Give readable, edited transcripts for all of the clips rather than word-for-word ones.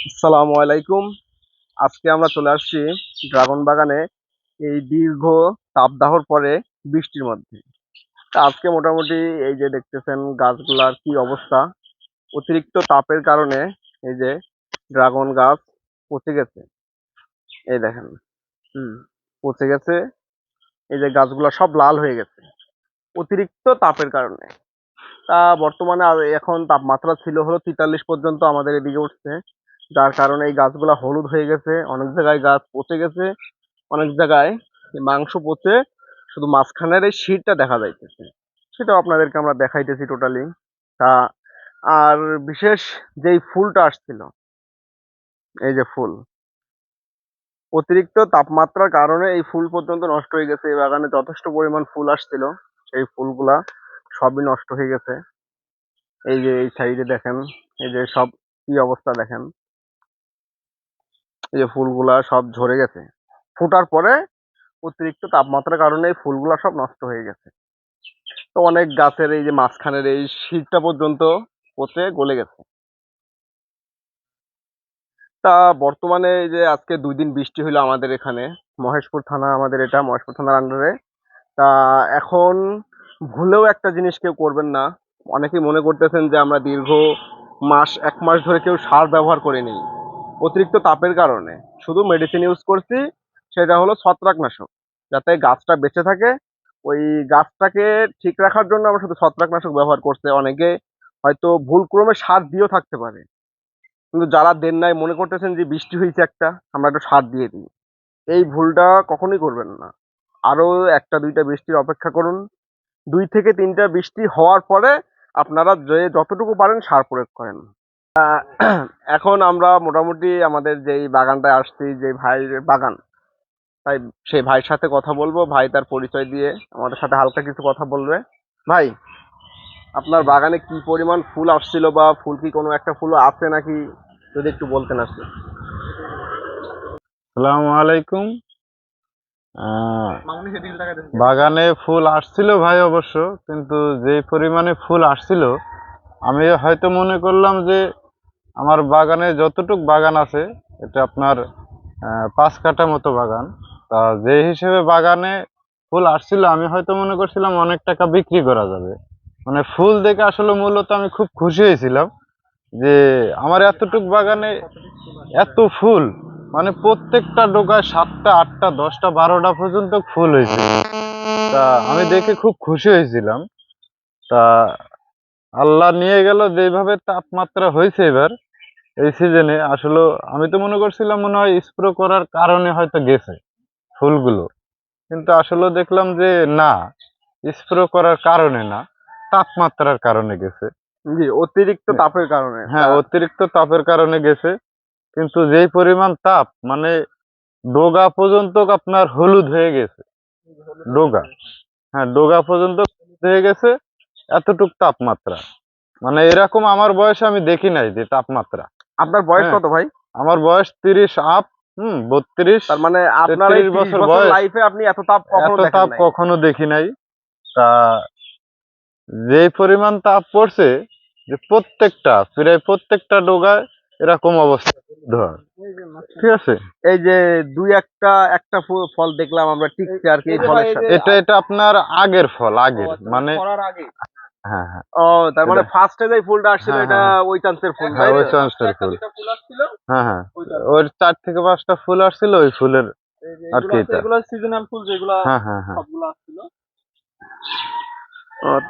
আসসালামু আলাইকুম। আজকে আমরা চলে আসছি ড্রাগন বাগানে এই দীর্ঘ তাপদাহর পরে বৃষ্টির মধ্যে। তা আজকে মোটামুটি এই যে দেখতেছেন গাছগুলার কি অবস্থা। অতিরিক্ত তাপের কারণে এই যে ড্রাগন গাছ পচে গেছে। এই দেখেন, হুম, পচে গেছে। এই যে গাছগুলা সব লাল হয়ে গেছে অতিরিক্ত তাপের কারণে। তা বর্তমানে আর এখন তাপমাত্রা ছিল হলো 43 পর্যন্ত আমাদের এদিকে উঠছে, যার কারণে এই গাছগুলা হলুদ হয়ে গেছে। অনেক জায়গায় গাছ পচে গেছে, অনেক জায়গায় মাংস পচে শুধু মাঝখানের এই শিরটা দেখা যাইতেছে। সেটাও আপনাদেরকে আমরা দেখাইতেছি টোটালি। তা আর বিশেষ যেই ফুলটা আসছিল, এই যে ফুল, অতিরিক্ত তাপমাত্রার কারণে এই ফুল পর্যন্ত নষ্ট হয়ে গেছে। এই বাগানে যথেষ্ট পরিমাণ ফুল আসছিল, সেই ফুলগুলা সবই নষ্ট হয়ে গেছে। এই যে এই সাইডে দেখেন, এই যে সব কি অবস্থা দেখেন। এই যে ফুলগুলা সব ঝরে গেছে ফোটার পরে। অতিরিক্ত তাপমাত্রার কারণে এই ফুলগুলা সব নষ্ট হয়ে গেছে। তো অনেক গাছের এই যে মাঝখানের এই শিরটা পর্যন্ত পচে গলে গেছে। তা বর্তমানে এই যে আজকে 2 দিন বৃষ্টি হইলো আমাদের এখানে, মহেশপুর থানা আমাদের, এটা মহেশপুর থানার আন্ডারে। তা এখন ভুলেও একটা জিনিস কেউ করবেন না। অনেকেই মনে করতেছেন যে আমরা দীর্ঘ 1 মাস ধরে কেউ সার ব্যবহার করিনি অতিরিক্ত তাপের কারণে, শুধু মেডিসিন ইউজ করছি। সেটা হলো ছত্রাকনাশক, যাতে গাছটা বেঁচে থাকে। ওই গাছটাকে ঠিক রাখার জন্য আমরা শুধু ছত্রাকনাশক ব্যবহার করছে। অনেকে হয়তো ভুলক্রমে সার দিয়েও থাকতে পারে, কিন্তু যারা দেন নাই মনে করতেছেন যে বৃষ্টি হয়েছে একটা, আমরা একটু সার দিয়ে দিই। এই ভুলটা কখনোই করবেন না। আরো 1টা 2টা বৃষ্টির অপেক্ষা করুন। 2 থেকে 3টা বৃষ্টি হওয়ার পরে আপনারা যে যতটুকু পারেন সার প্রয়োগ করেন। এখন আমরা মোটামুটি আমাদের যেই বাগানটায় আসছি, যে ভাইয়ের বাগান, তাই সেই ভাইয়ের সাথে কথা বলবো। ভাই তার পরিচয় দিয়ে আমাদের সাথে হালকা কিছু কথা বলবে। ভাই, আপনার বাগানে কি পরিমাণ ফুল আসছিল, বা ফুল কি কোনো একটা ফুল আছে নাকি, যদি একটু বলতেন আসলে। আসসালামু আলাইকুম। বাগানে ফুল আসছিল ভাই, অবশ্য কিন্তু যে পরিমাণে ফুল আসছিল আমি হয়তো মনে করলাম যে আমার বাগানে যতটুক বাগান আছে এটা আপনার 5 কাঠা মতো বাগান। তা যে হিসেবে বাগানে ফুল আসছিল আমি হয়তো মনে করছিলাম অনেক টাকা বিক্রি করা যাবে। মানে ফুল দেখে আসলে মূলত আমি খুব খুশি হয়েছিলাম যে আমার এতটুক বাগানে এত ফুল, মানে প্রত্যেকটা ডোকায় 7টা 8টা 10টা 12টা পর্যন্ত ফুল হয়েছে। তা আমি দেখে খুব খুশি হয়েছিলাম। তা আল্লাহ নিয়ে গেল যেভাবে তাপমাত্রা হয়েছে এবার এই সিজনে, আসলে আমি তো মনে করছিলাম মনে হয় স্প্রে করার কারণে হয়তো গেছে ফুলগুলো, কিন্তু আসলে দেখলাম যে না, স্প্রে করার কারণে না, তাপমাত্রার কারণে গেছে। জি, অতিরিক্ত তাপের কারণে। হ্যাঁ, অতিরিক্ত তাপের কারণে গেছে। কিন্তু যেই পরিমাণ তাপ, মানে ডোগা পর্যন্ত আপনার হলুদ হয়ে গেছে। ডোগা, হ্যাঁ, ডোগা পর্যন্ত হলুদ হয়ে গেছে। এতটুক তাপমাত্রা, মানে এরকম আমার বয়সে আমি দেখি নাই যে তাপমাত্রা। আপনার বয়স হ্যাঁ, কত ভাই? আমার বয়স 30 আপ। 32 তার মানে আপনার এই 33 30 বছর বছর বয়স। লাইফে আপনি এত তাপ কখনো এত দেখেন তাপ নাই। কখনো দেখি নাই। তা যে পরিমাণ তাপ পড়ছে, যে প্রায় প্রত্যেকটা ডোগায় এরকম অবস্থা হয়। ঠিক আছে। এই যে দুই একটা একটা ফল দেখলাম আমরা টিকছে আর কি এই ফলের সাথে। এটা আপনার আগের ফল, আগের মানে। করার আগে। হ্যাঁ, হ্যাঁ, ও, তার মানে এটা। ফার্স্টে যে ফুলটা আসছিল হ্যাঁ, এটা হ্যাঁ, হ্যাঁ, ওই চান্সের ফুল, হ্যাঁ, তাই ওই তো? চান্সের ফুল। হ্যাঁ, হ্যাঁ, ওর 4 থেকে 5টা ফুল আসছিল ওই ফুলের আর কি এটা। এগুলো সিজনাল ফুল যেগুলা হ্যাঁ, হ্যাঁ, হ্যাঁ, সবগুলো আসছিল।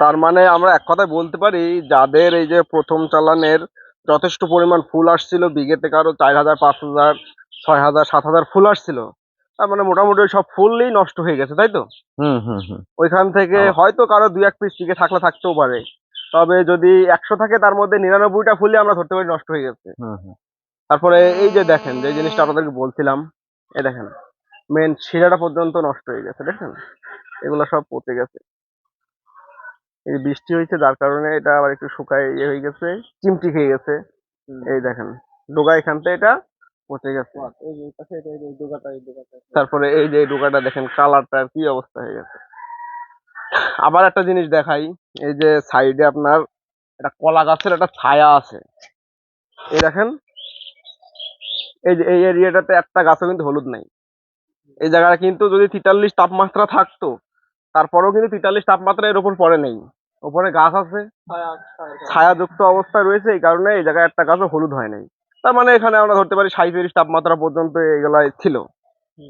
তার মানে আমরা এক কথায় বলতে পারি, যাদের এই যে প্রথম চালানের যথেষ্ট পরিমাণ ফুল আসছিল, বিঘেতে কারো 4,000 5,000 6,000 7,000 ফুল আসছিল, তার মানে মোটামুটি ওই সব ফুলই নষ্ট হয়ে গেছে, তাই তো? হুম, হুম, হুম। ওইখান থেকে হয়তো কারো 2-1 পিস টিকে থাকলে থাকতেও পারে। তবে যদি 100 থাকে তার মধ্যে 99টা ফুলই আমরা ধরতে পারি নষ্ট হয়ে গেছে। হুম, হুম। তারপরে এই যে দেখেন, যে জিনিসটা আপনাদেরকে বলছিলাম, এই দেখেন মেন শিরাটা পর্যন্ত নষ্ট হয়ে গেছে, দেখেন এগুলো সব পচে গেছে। এই বৃষ্টি হয়েছে যার কারণে এটা আবার একটু শুকায় ইয়ে হয়ে গেছে, চিমটি খেয়ে গেছে। এই দেখেন ডোগা এখান থেকে এটা পচে গেছে। তারপরে এই যে ডোগাটা দেখেন কালারটার কি অবস্থা হয়ে গেছে। আবার একটা জিনিস দেখাই, এই যে সাইডে আপনার একটা কলা গাছের একটা ছায়া আছে, এই দেখেন এই যে এই এরিয়াটাতে একটা গাছও কিন্তু হলুদ নাই। এই জায়গাটা কিন্তু যদি 43 তাপমাত্রা থাকতো, তারপরেও কিন্তু 43 তাপমাত্রা এর উপর পড়ে নেই। উপরে গাছ আছে, ছায়াযুক্ত অবস্থায় রয়েছে, এই কারণে এই জায়গায় একটা গাছও হলুদ হয় নাই। তার মানে এখানে আমরা ধরতে পারি 37 তাপমাত্রা পর্যন্ত এগুলা ছিল,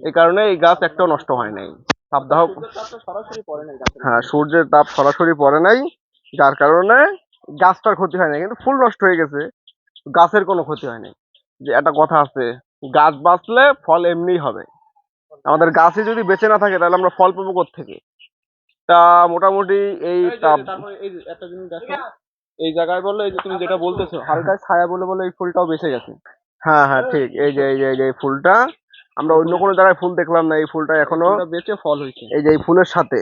এই কারণে এই গাছ একটাও নষ্ট হয় নাই। তাপদাহ, হ্যাঁ, সূর্যের তাপ সরাসরি পড়ে নাই, যার কারণে গাছটার ক্ষতি হয় না, কিন্তু ফুল নষ্ট হয়ে গেছে, গাছের কোনো ক্ষতি হয় নাই। যে একটা কথা আছে, গাছ বাঁচলে ফল এমনিই হবে। আমাদের গাছই যদি বেঁচে না থাকে তাহলে আমরা ফল পাবো কোত্থেকে? তা মোটামুটি এই একটা জিনিস দেখো, এই জায়গায় বললো, এই যে তুমি যেটা বলতেছো হালকা ছায়া বলে বলে এই ফুলটাও বেঁচে গেছে। হ্যাঁ হ্যাঁ ঠিক, এই যে এই ফুলটা আমরা অন্য কোনো জায়গায় ফুল দেখলাম না, এই ফুলটা এখনো বেঁচে ফল হয়েছে। এই যে এই ফুলের সাথে,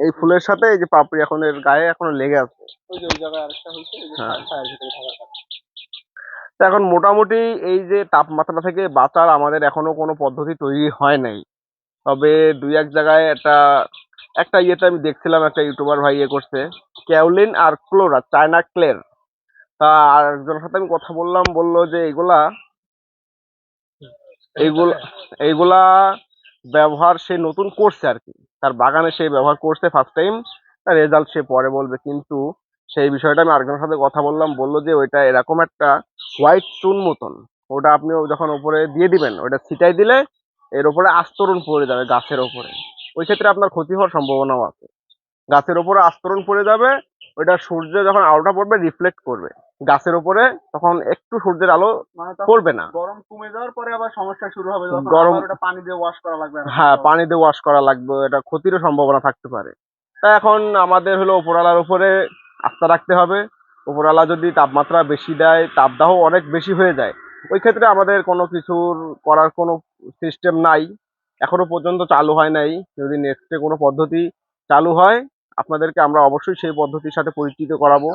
এই ফুলের সাথে এই যে পাপড়ি এখন এর গায়ে এখনো লেগে আছে। ওই যে ওই জায়গায় আরেকটা হয়েছে, এই যে ছায়ার ভিতরে থাকার কারণে। তো এখন মোটামুটি এই যে তাপমাত্রা থেকে বাঁচার আমাদের এখনো কোনো পদ্ধতি তৈরি হয় নাই। তবে দুই এক জায়গায় একটা একটা ইয়েতে আমি দেখছিলাম, একটা ইউটিউবার ভাই ইয়ে করছে, ক্যাওলিন আর ক্লোরা, চায়না ক্লের। তা আর একজনের সাথে আমি কথা বললাম, বললো যে এইগুলা এইগুলা ব্যবহার সে নতুন করছে আর কি, তার বাগানে সে ব্যবহার করছে ফার্স্ট টাইম, তার রেজাল্ট সে পরে বলবে। কিন্তু সেই বিষয়টা আমি আরেকজনের সাথে কথা বললাম, বললো যে ওইটা এরকম একটা হোয়াইট চুন মতন, ওটা আপনি যখন উপরে দিয়ে দিবেন, ওটা ছিটাই দিলে এর উপরে আস্তরণ পড়ে যাবে গাছের উপরে, ওই ক্ষেত্রে আপনার ক্ষতি হওয়ার সম্ভাবনাও আছে। গাছের উপরে আস্তরণ পড়ে যাবে, ওইটা সূর্য যখন আলোটা পড়বে রিফ্লেক্ট করবে গাছের উপরে, তখন একটু সূর্যের আলো পড়বে না। গরম কমে যাওয়ার পরে আবার সমস্যা শুরু হবে, গরম ওটা পানি দিয়ে ওয়াশ করা লাগবে। হ্যাঁ, পানি দিয়ে ওয়াশ করা লাগবে, এটা ক্ষতিরও সম্ভাবনা থাকতে পারে। তা এখন আমাদের হলো উপরওয়ালার উপরে আস্থা রাখতে হবে। উপরওয়ালা যদি তাপমাত্রা বেশি দেয়, তাপদাহ অনেক বেশি হয়ে যায়, ওই ক্ষেত্রে আমাদের কোনো কিছুর করার কোনো সিস্টেম নাই, এখনো পর্যন্ত চালু হয় নাই। যদি নেক্সটে কোনো পদ্ধতি চালু হয়, আপনাদেরকে আমরা অবশ্যই সেই পদ্ধতির সাথে পরিচিত করাবো।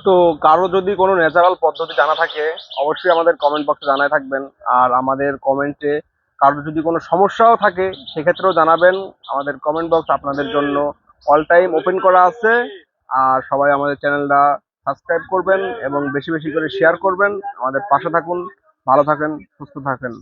তো কারো যদি কোনো ন্যাচারাল পদ্ধতি জানা থাকে, অবশ্যই আমাদের কমেন্ট বক্সে জানায় থাকবেন। আর আমাদের কমেন্টে কারো যদি কোনো সমস্যাও থাকে, সেক্ষেত্রেও জানাবেন। আমাদের কমেন্ট বক্স আপনাদের জন্য অল টাইম ওপেন করা আছে। আর সবাই আমাদের চ্যানেলটা সাবস্ক্রাইব করবেন এবং বেশি বেশি করে শেয়ার করবেন। আমাদের পাশে থাকুন, ভালো থাকেন, সুস্থ থাকেন।